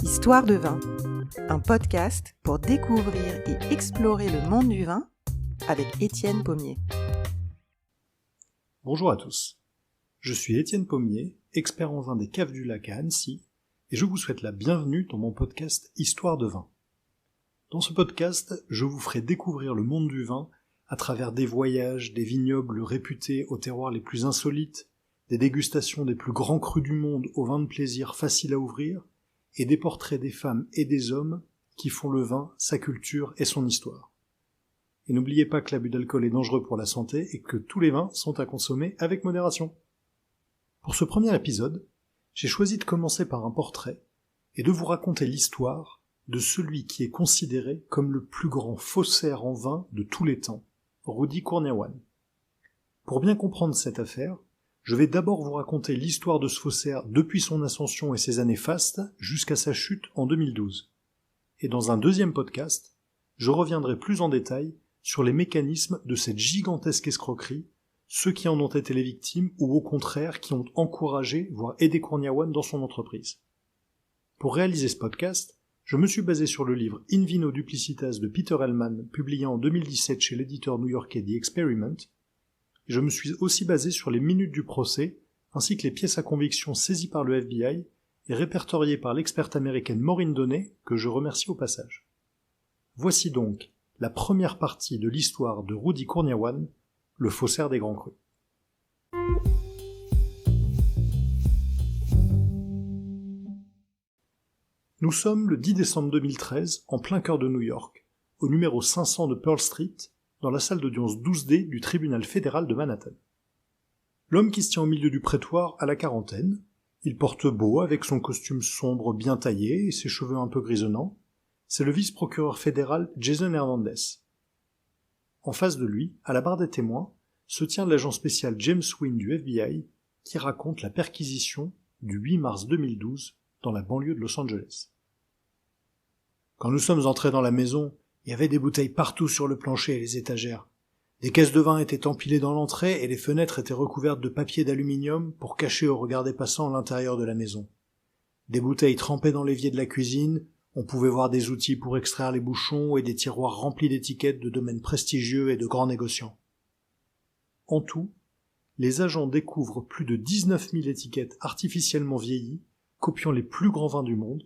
Histoire de vin, un podcast pour découvrir et explorer le monde du vin avec Étienne Pommier. Bonjour à tous, je suis Étienne Pommier, expert en vin des Caves du Lac à Annecy, et je vous souhaite la bienvenue dans mon podcast Histoire de vin. Dans ce podcast, je vous ferai découvrir le monde du vin à travers des voyages, des vignobles réputés aux terroirs les plus insolites, des dégustations des plus grands crus du monde aux vins de plaisir faciles à ouvrir, et des portraits des femmes et des hommes qui font le vin, sa culture et son histoire. Et n'oubliez pas que l'abus d'alcool est dangereux pour la santé et que tous les vins sont à consommer avec modération. Pour ce premier épisode, j'ai choisi de commencer par un portrait et de vous raconter l'histoire de celui qui est considéré comme le plus grand faussaire en vin de tous les temps, Rudy Kurniawan. Pour bien comprendre cette affaire, je vais d'abord vous raconter l'histoire de ce faussaire depuis son ascension et ses années fastes jusqu'à sa chute en 2012. Et dans un deuxième podcast, je reviendrai plus en détail sur les mécanismes de cette gigantesque escroquerie, ceux qui en ont été les victimes ou au contraire qui ont encouragé, voire aidé Kurniawan dans son entreprise. Pour réaliser ce podcast, je me suis basé sur le livre In Vino Duplicitas de Peter Hellman, publié en 2017 chez l'éditeur new-yorkais The Experiment. Je me suis aussi basé sur les minutes du procès, ainsi que les pièces à conviction saisies par le FBI et répertoriées par l'experte américaine Maureen Donnet, que je remercie au passage. Voici donc la première partie de l'histoire de Rudy Kurniawan, le faussaire des grands crus. Nous sommes le 10 décembre 2013, en plein cœur de New York, au numéro 500 de Pearl Street, dans la salle d'audience 12D du tribunal fédéral de Manhattan. L'homme qui se tient au milieu du prétoire a la quarantaine, il porte beau avec son costume sombre bien taillé et ses cheveux un peu grisonnants, c'est le vice-procureur fédéral Jason Hernandez. En face de lui, à la barre des témoins, se tient l'agent spécial James Wynne du FBI qui raconte la perquisition du 8 mars 2012 dans la banlieue de Los Angeles. Quand nous sommes entrés dans la maison, il y avait des bouteilles partout sur le plancher et les étagères. Des caisses de vin étaient empilées dans l'entrée et les fenêtres étaient recouvertes de papier d'aluminium pour cacher au regard des passants l'intérieur de la maison. Des bouteilles trempées dans l'évier de la cuisine, on pouvait voir des outils pour extraire les bouchons et des tiroirs remplis d'étiquettes de domaines prestigieux et de grands négociants. En tout, les agents découvrent plus de 19 000 étiquettes artificiellement vieillies, copiant les plus grands vins du monde,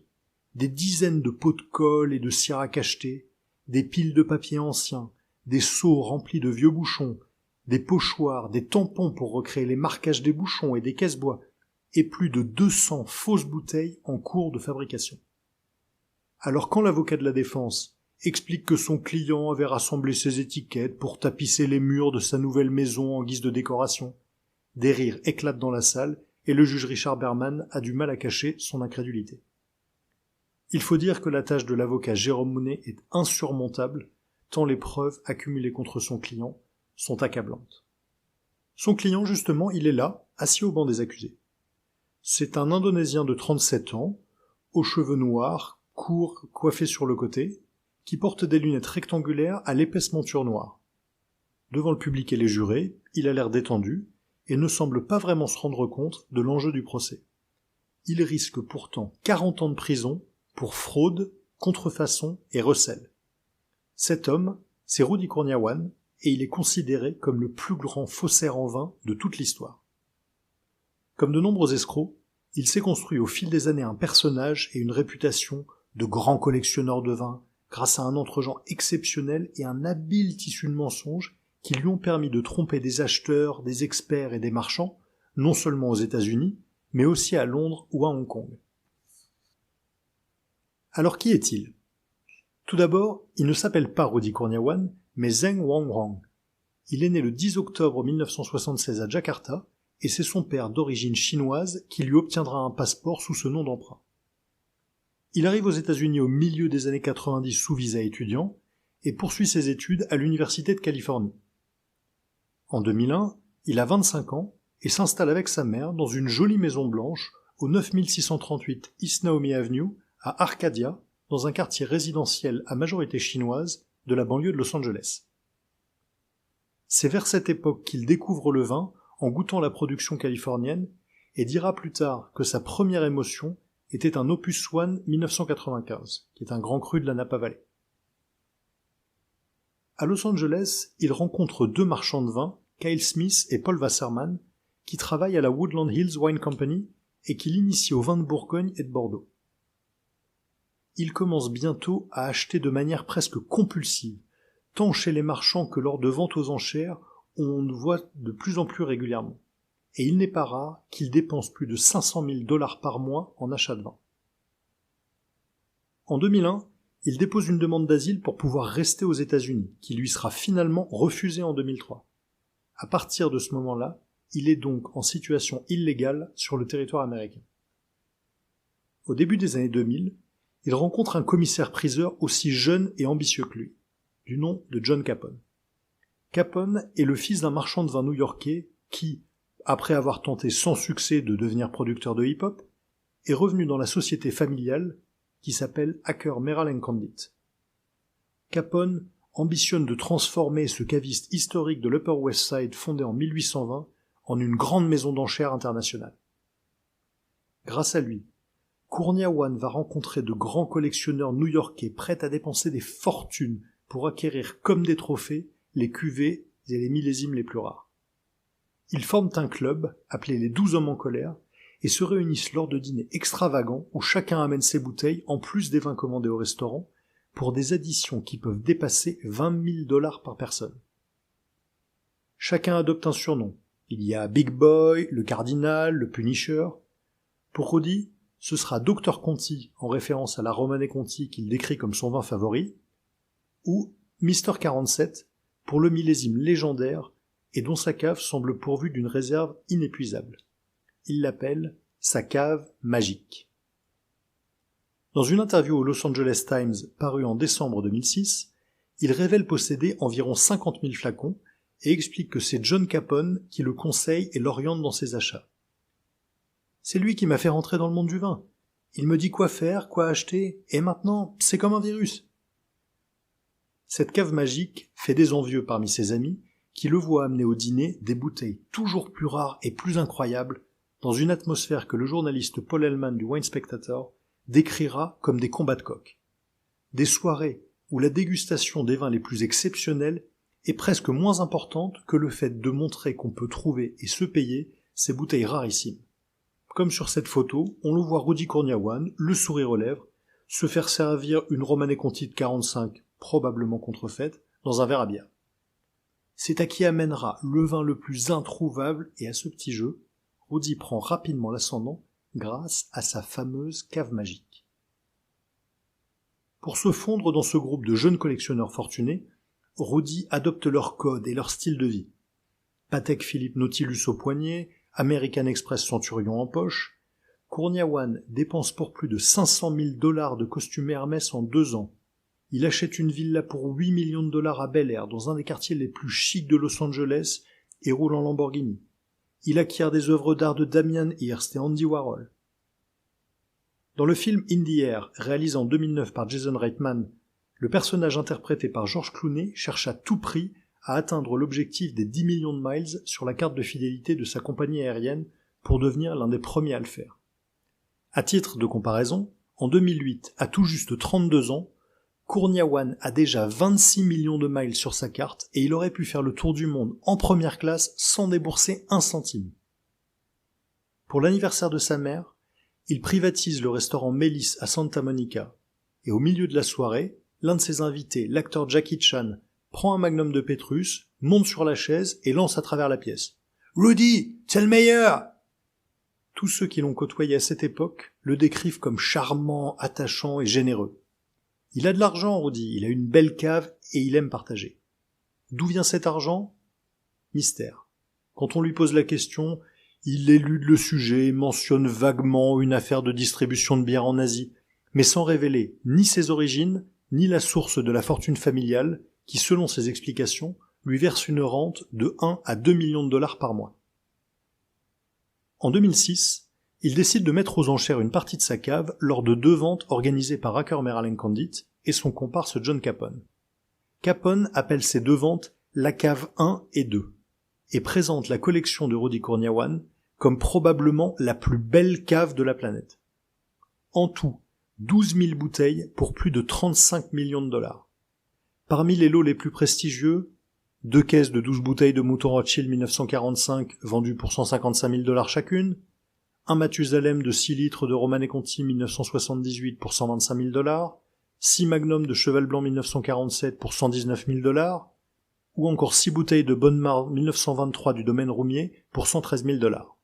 des dizaines de pots de colle et de cire à cacheter, des piles de papier anciens, des seaux remplis de vieux bouchons, des pochoirs, des tampons pour recréer les marquages des bouchons et des caisse-bois, et plus de 200 fausses bouteilles en cours de fabrication. Alors quand l'avocat de la défense explique que son client avait rassemblé ses étiquettes pour tapisser les murs de sa nouvelle maison en guise de décoration, des rires éclatent dans la salle et le juge Richard Berman a du mal à cacher son incrédulité. Il faut dire que la tâche de l'avocat Jérôme Mounet est insurmontable, tant les preuves accumulées contre son client sont accablantes. Son client, justement, il est là, assis au banc des accusés. C'est un Indonésien de 37 ans, aux cheveux noirs, courts, coiffés sur le côté, qui porte des lunettes rectangulaires à l'épaisse monture noire. Devant le public et les jurés, il a l'air détendu et ne semble pas vraiment se rendre compte de l'enjeu du procès. Il risque pourtant 40 ans de prison pour fraude, contrefaçon et recel. Cet homme, c'est Rudy Kurniawan, et il est considéré comme le plus grand faussaire en vin de toute l'histoire. Comme de nombreux escrocs, il s'est construit au fil des années un personnage et une réputation de grand collectionneur de vin grâce à un entre-gens exceptionnel et un habile tissu de mensonges qui lui ont permis de tromper des acheteurs, des experts et des marchands, non seulement aux États-Unis, mais aussi à Londres ou à Hong Kong. Alors qui est-il ? Tout d'abord, il ne s'appelle pas Rudy Kurniawan, mais Zheng Wangrong. Il est né le 10 octobre 1976 à Jakarta, et c'est son père d'origine chinoise qui lui obtiendra un passeport sous ce nom d'emprunt. Il arrive aux États-Unis au milieu des années 90 sous visa étudiant, et poursuit ses études à l'Université de Californie. En 2001, il a 25 ans, et s'installe avec sa mère dans une jolie maison blanche au 9638 East Naomi Avenue, à Arcadia, dans un quartier résidentiel à majorité chinoise de la banlieue de Los Angeles. C'est vers cette époque qu'il découvre le vin en goûtant la production californienne et dira plus tard que sa première émotion était un Opus One 1995, qui est un grand cru de la Napa Valley. À Los Angeles, il rencontre deux marchands de vin, Kyle Smith et Paul Wasserman, qui travaillent à la Woodland Hills Wine Company et qui l'initient au vin de Bourgogne et de Bordeaux. Il commence bientôt à acheter de manière presque compulsive, tant chez les marchands que lors de ventes aux enchères, on le voit de plus en plus régulièrement. Et il n'est pas rare qu'il dépense plus de 500 000 $ par mois en achat de vin. En 2001, il dépose une demande d'asile pour pouvoir rester aux États-Unis, qui lui sera finalement refusée en 2003. À partir de ce moment-là, il est donc en situation illégale sur le territoire américain. Au début des années 2000, il rencontre un commissaire-priseur aussi jeune et ambitieux que lui, du nom de John Capone. Capone est le fils d'un marchand de vin new-yorkais qui, après avoir tenté sans succès de devenir producteur de hip-hop, est revenu dans la société familiale qui s'appelle Acker Merrill & Condit. Capone ambitionne de transformer ce caviste historique de l'Upper West Side fondé en 1820 en une grande maison d'enchères internationale. Grâce à lui, Courtney One va rencontrer de grands collectionneurs new-yorkais prêts à dépenser des fortunes pour acquérir comme des trophées les cuvées et les millésimes les plus rares. Ils forment un club appelé les 12 hommes en colère et se réunissent lors de dîners extravagants où chacun amène ses bouteilles en plus des vins commandés au restaurant pour des additions qui peuvent dépasser 20 000 $ par personne. Chacun adopte un surnom. Il y a Big Boy, le Cardinal, le Punisher. Pour Rudy, ce sera Dr Conti en référence à la Romanée Conti qu'il décrit comme son vin favori, ou Mr 47 pour le millésime légendaire et dont sa cave semble pourvue d'une réserve inépuisable. Il l'appelle sa cave magique. Dans une interview au Los Angeles Times parue en décembre 2006, il révèle posséder environ 50 000 flacons et explique que c'est John Capone qui le conseille et l'oriente dans ses achats. C'est lui qui m'a fait rentrer dans le monde du vin. Il me dit quoi faire, quoi acheter, et maintenant, c'est comme un virus. Cette cave magique fait des envieux parmi ses amis qui le voient amener au dîner des bouteilles toujours plus rares et plus incroyables dans une atmosphère que le journaliste Paul Hellman du Wine Spectator décrira comme des combats de coqs. Des soirées où la dégustation des vins les plus exceptionnels est presque moins importante que le fait de montrer qu'on peut trouver et se payer ces bouteilles rarissimes. Comme sur cette photo, on le voit Rudy Courtney One, le sourire aux lèvres, se faire servir une Romanée Conti de 45, probablement contrefaite, dans un verre à bière. C'est à qui amènera le vin le plus introuvable, et à ce petit jeu, Rudy prend rapidement l'ascendant grâce à sa fameuse cave magique. Pour se fondre dans ce groupe de jeunes collectionneurs fortunés, Rudy adopte leur code et leur style de vie. Patek Philippe Nautilus au poignet, American Express Centurion en poche, Courtney One dépense pour plus de 500 000 $ de costumes Hermès en 2 ans. Il achète une villa pour 8 millions de $ à Bel Air, dans un des quartiers les plus chics de Los Angeles, et roule en Lamborghini. Il acquiert des œuvres d'art de Damien Hirst et Andy Warhol. Dans le film In the Air, réalisé en 2009 par Jason Reitman, le personnage interprété par George Clooney cherche à tout prix à atteindre l'objectif des 10 millions de miles sur la carte de fidélité de sa compagnie aérienne pour devenir l'un des premiers à le faire. À titre de comparaison, en 2008, à tout juste 32 ans, Courtney One a déjà 26 millions de miles sur sa carte et il aurait pu faire le tour du monde en première classe sans débourser un centime. Pour l'anniversaire de sa mère, il privatise le restaurant Melis à Santa Monica et au milieu de la soirée, l'un de ses invités, l'acteur Jackie Chan, prend un magnum de Pétrus, monte sur la chaise et lance à travers la pièce. « Rudy, c'est le meilleur !» Tous ceux qui l'ont côtoyé à cette époque le décrivent comme charmant, attachant et généreux. Il a de l'argent, Rudy, il a une belle cave et il aime partager. D'où vient cet argent ? Mystère. Quand on lui pose la question, il élude le sujet, mentionne vaguement une affaire de distribution de bière en Asie, mais sans révéler ni ses origines, ni la source de la fortune familiale, qui, selon ses explications, lui verse une rente de 1 à 2 millions de $ par mois. En 2006, il décide de mettre aux enchères une partie de sa cave lors de 2 ventes organisées par Acker Merrill & Condit et son comparse John Capone. Capone appelle ces 2 ventes la cave 1 et 2, et présente la collection de Rudy Kurniawan comme probablement la plus belle cave de la planète. En tout, 12 000 bouteilles pour plus de 35 millions de dollars. Parmi les lots les plus prestigieux, 2 caisses de 12 bouteilles de Mouton Rothschild 1945 vendues pour 155 000 dollars chacune, un Mathusalem de 6 litres de Romanée Conti 1978 pour 125 000 dollars, 6 Magnum de Cheval Blanc 1947 pour 119 000 dollars, ou encore 6 bouteilles de Bonne-Marne 1923 du domaine Roumier pour 113 000 dollars.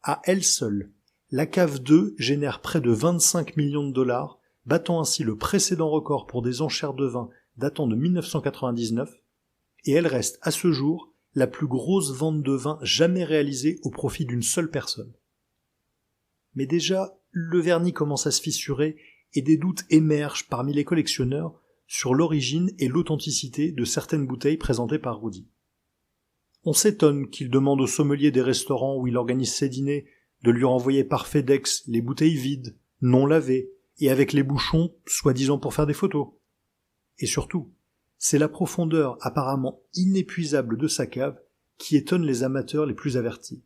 À elle seule, la cave 2 génère près de 25 millions de dollars, battant ainsi le précédent record pour des enchères de vin datant de 1999, et elle reste à ce jour la plus grosse vente de vin jamais réalisée au profit d'une seule personne. Mais déjà, le vernis commence à se fissurer et des doutes émergent parmi les collectionneurs sur l'origine et l'authenticité de certaines bouteilles présentées par Rudy. On s'étonne qu'il demande au sommelier des restaurants où il organise ses dîners de lui renvoyer par FedEx les bouteilles vides, non lavées, et avec les bouchons, soi-disant pour faire des photos. Et surtout, c'est la profondeur apparemment inépuisable de sa cave qui étonne les amateurs les plus avertis.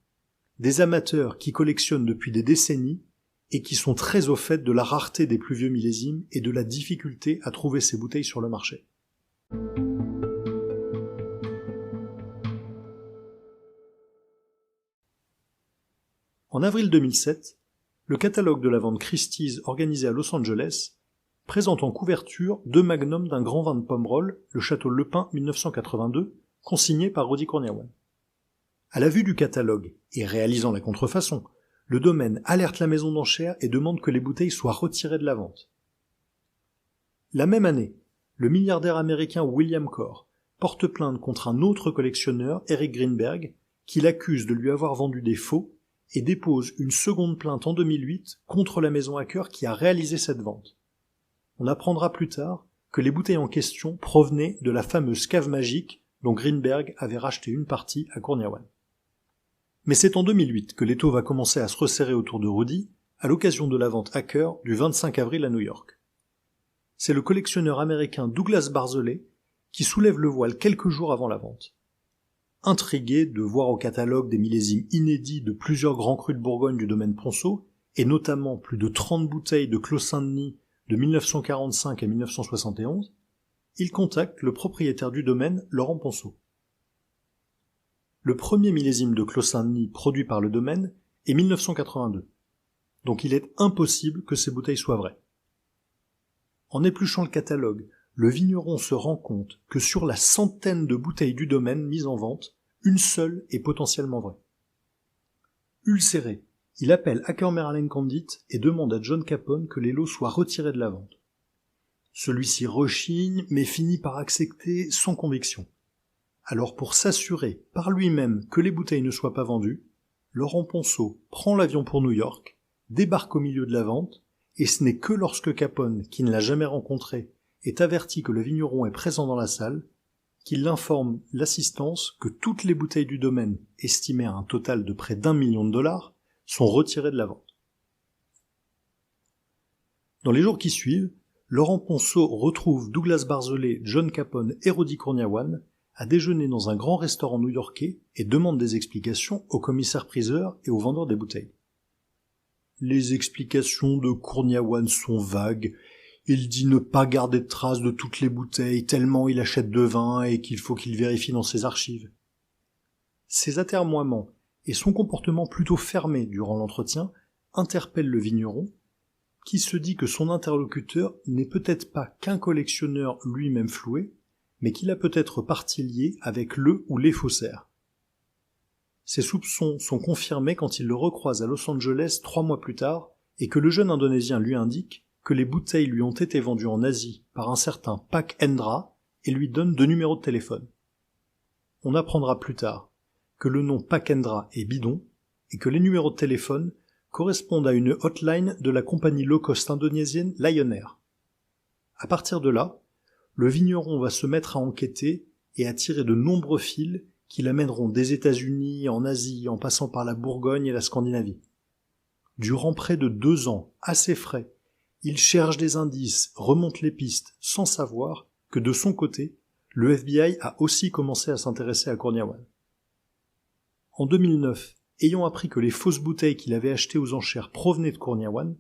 Des amateurs qui collectionnent depuis des décennies et qui sont très au fait de la rareté des plus vieux millésimes et de la difficulté à trouver ces bouteilles sur le marché. En avril 2007, le catalogue de la vente Christie's organisé à Los Angeles présente en couverture 2 magnums d'un grand vin de Pomerol, le Château Le Pin 1982, consigné par Rudy Kurniawan. À la vue du catalogue, et réalisant la contrefaçon, le domaine alerte la maison d'enchères et demande que les bouteilles soient retirées de la vente. La même année, le milliardaire américain William Corr porte plainte contre un autre collectionneur, Eric Greenberg, qui l'accuse de lui avoir vendu des faux et dépose une seconde plainte en 2008 contre la maison Hacker qui a réalisé cette vente. On apprendra plus tard que les bouteilles en question provenaient de la fameuse cave magique dont Greenberg avait racheté une partie à Kurniawan. Mais c'est en 2008 que l'étau va commencer à se resserrer autour de Rudy à l'occasion de la vente Hacker du 25 avril à New York. C'est le collectionneur américain Douglas Barzeley qui soulève le voile quelques jours avant la vente. Intrigué de voir au catalogue des millésimes inédits de plusieurs grands crus de Bourgogne du domaine Ponceau, et notamment plus de 30 bouteilles de Clos Saint-Denis de 1945 à 1971, il contacte le propriétaire du domaine, Laurent Ponceau. Le premier millésime de Clos Saint-Denis produit par le domaine est 1982, donc il est impossible que ces bouteilles soient vraies. En épluchant le catalogue, le vigneron se rend compte que sur la centaine de bouteilles du domaine mises en vente, une seule est potentiellement vraie. Ulcéré, il appelle Acker Merlin Candit et demande à John Capone que les lots soient retirés de la vente. Celui-ci rechigne, mais finit par accepter sans conviction. Alors pour s'assurer par lui-même que les bouteilles ne soient pas vendues, Laurent Ponceau prend l'avion pour New York, débarque au milieu de la vente, et ce n'est que lorsque Capone, qui ne l'a jamais rencontré, est averti que le vigneron est présent dans la salle, qu'il informe l'assistance que toutes les bouteilles du domaine, estimées à un total de près d'1 million de dollars, sont retirées de la vente. Dans les jours qui suivent, Laurent Ponceau retrouve Douglas Barzeley, John Capone et Rudy Kurniawan à déjeuner dans un grand restaurant new-yorkais et demande des explications au commissaire-priseur et au vendeur des bouteilles. Les explications de Kurniawan sont vagues. Il dit ne pas garder de traces de toutes les bouteilles tellement il achète de vin et qu'il faut qu'il vérifie dans ses archives. Ses atermoiements et son comportement plutôt fermé durant l'entretien interpellent le vigneron, qui se dit que son interlocuteur n'est peut-être pas qu'un collectionneur lui-même floué, mais qu'il a peut-être partie liée avec le ou les faussaires. Ses soupçons sont confirmés quand il le recroise à Los Angeles 3 mois plus tard et que le jeune Indonésien lui indique que les bouteilles lui ont été vendues en Asie par un certain Pak Endra et lui donne 2 numéros de téléphone. On apprendra plus tard que le nom Pak Endra est bidon et que les numéros de téléphone correspondent à une hotline de la compagnie low-cost indonésienne Lion Air. À partir de là, le vigneron va se mettre à enquêter et à tirer de nombreux fils qui l'amèneront des États-Unis, en Asie, en passant par la Bourgogne et la Scandinavie. Durant près de 2 ans, assez frais, il cherche des indices, remonte les pistes, sans savoir que de son côté, le FBI a aussi commencé à s'intéresser à Kourniawan. En 2009, ayant appris que les fausses bouteilles qu'il avait achetées aux enchères provenaient de Kourniawan,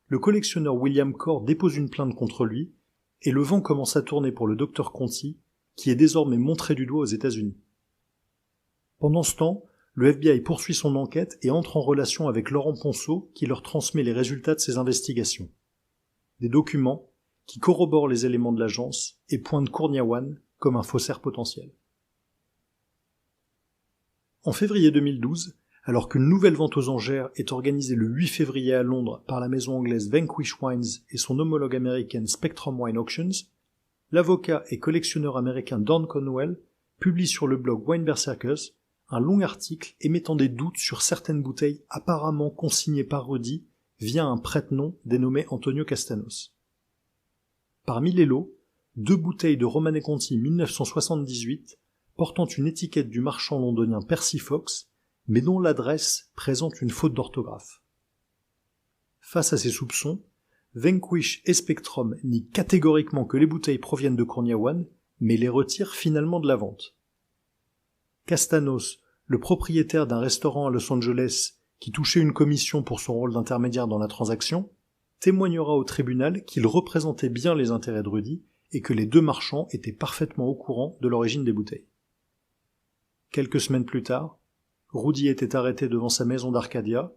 le collectionneur William Corr dépose une plainte contre lui, et le vent commence à tourner pour le Dr Conti, qui est désormais montré du doigt aux États-Unis. Pendant ce temps, le FBI poursuit son enquête et entre en relation avec Laurent Ponceau, qui leur transmet les résultats de ses investigations. Des documents qui corroborent les éléments de l'agence et pointent Kourniawan comme un faussaire potentiel. En février 2012, alors qu'une nouvelle vente aux enchères est organisée le 8 février à Londres par la maison anglaise Vanquish Wines et son homologue américaine Spectrum Wine Auctions, l'avocat et collectionneur américain Don Conwell publie sur le blog Wine Berserkers un long article émettant des doutes sur certaines bouteilles apparemment consignées par Rudy via un prête-nom dénommé Antonio Castanos. Parmi les lots, 2 bouteilles de Romanée Conti 1978 portant une étiquette du marchand londonien Percy Fox, mais dont l'adresse présente une faute d'orthographe. Face à ces soupçons, Vanquish et Spectrum nient catégoriquement que les bouteilles proviennent de Kourniawan, mais les retirent finalement de la vente. Castanos, le propriétaire d'un restaurant à Los Angeles qui touchait une commission pour son rôle d'intermédiaire dans la transaction, témoignera au tribunal qu'il représentait bien les intérêts de Rudy et que les 2 marchands étaient parfaitement au courant de l'origine des bouteilles. Quelques semaines plus tard, Rudy était arrêté devant sa maison d'Arcadia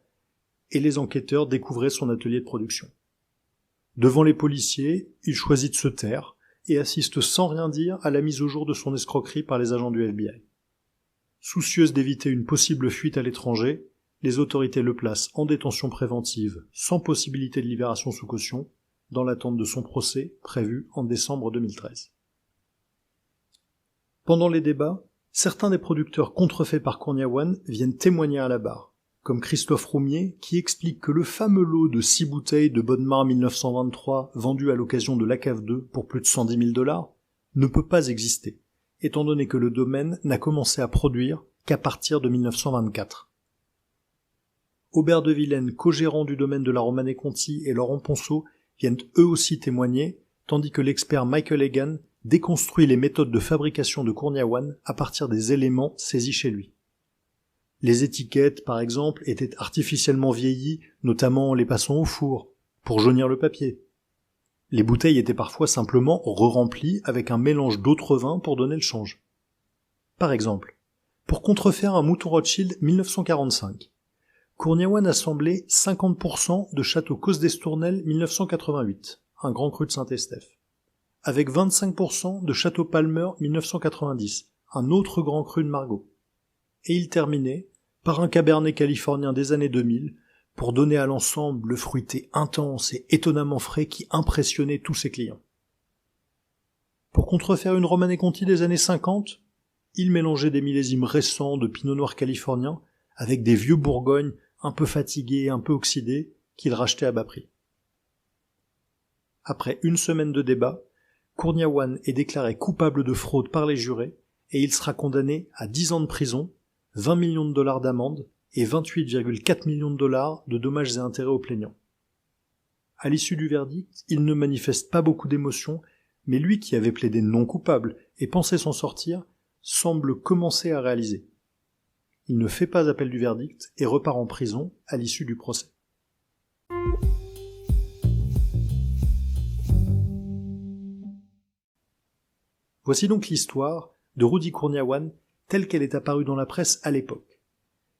et les enquêteurs découvraient son atelier de production. Devant les policiers, il choisit de se taire et assiste sans rien dire à la mise au jour de son escroquerie par les agents du FBI. Soucieuse d'éviter une possible fuite à l'étranger, les autorités le placent en détention préventive sans possibilité de libération sous caution, dans l'attente de son procès prévu en décembre 2013. Pendant les débats, certains des producteurs contrefaits par Kourniawan viennent témoigner à la barre, comme Christophe Roumier qui explique que le fameux lot de 6 bouteilles de Bonnemar 1923 vendues à l'occasion de l'ACAV 2 pour plus de 110 000 $ ne peut pas exister, étant donné que le domaine n'a commencé à produire qu'à partir de 1924. Aubert de Vilaine, co-gérant du domaine de la Romanée Conti, et Laurent Ponceau viennent eux aussi témoigner, tandis que l'expert Michael Egan déconstruit les méthodes de fabrication de Kourniawan à partir des éléments saisis chez lui. Les étiquettes, par exemple, étaient artificiellement vieillies, notamment en les passant au four, pour jaunir le papier. Les bouteilles étaient parfois simplement re-remplies avec un mélange d'autres vins pour donner le change. Par exemple, pour contrefaire un Mouton Rothschild 1945, Kourniawan assemblait 50% de Château Cos d'Estournel 1988, un grand cru de Saint-Estèphe, avec 25% de Château Palmer 1990, un autre grand cru de Margaux. Et il terminait par un Cabernet californien des années 2000 pour donner à l'ensemble le fruité intense et étonnamment frais qui impressionnait tous ses clients. Pour contrefaire une Romanée Conti des années 50, il mélangeait des millésimes récents de pinot noir californien avec des vieux Bourgognes un peu fatigués, un peu oxydés, qu'il rachetait à bas prix. Après une semaine de débat, Kourniawan est déclaré coupable de fraude par les jurés et il sera condamné à 10 ans de prison, 20 millions de dollars d'amende et 28,4 millions de dollars de dommages et intérêts aux plaignants. À l'issue du verdict, il ne manifeste pas beaucoup d'émotion, mais lui qui avait plaidé non coupable et pensait s'en sortir, semble commencer à réaliser. Il ne fait pas appel du verdict et repart en prison à l'issue du procès. Voici donc l'histoire de Rudy Kourniawan telle qu'elle est apparue dans la presse à l'époque.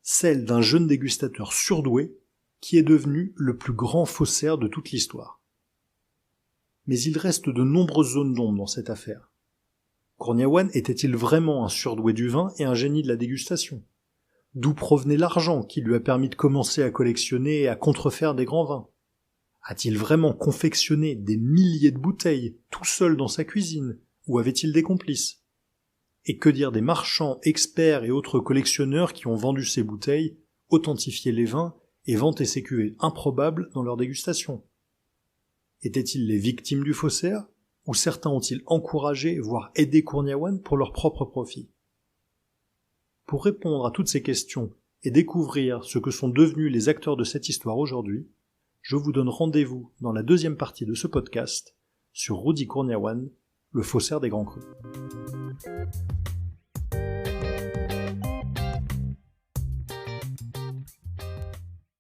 Celle d'un jeune dégustateur surdoué qui est devenu le plus grand faussaire de toute l'histoire. Mais il reste de nombreuses zones d'ombre dans cette affaire. Kourniawan était-il vraiment un surdoué du vin et un génie de la dégustation ? D'où provenait l'argent qui lui a permis de commencer à collectionner et à contrefaire des grands vins ? A-t-il vraiment confectionné des milliers de bouteilles tout seul dans sa cuisine, ou avait-il des complices ? Et que dire des marchands, experts et autres collectionneurs qui ont vendu ces bouteilles, authentifié les vins et vanté ces cuvées improbables dans leur dégustation ? Étaient-ils les victimes du faussaire, ou certains ont-ils encouragé, voire aidé Kourniawan pour leur propre profit ? Pour répondre à toutes ces questions et découvrir ce que sont devenus les acteurs de cette histoire aujourd'hui, je vous donne rendez-vous dans la deuxième partie de ce podcast sur Rudy Kourniawan, le faussaire des grands crus.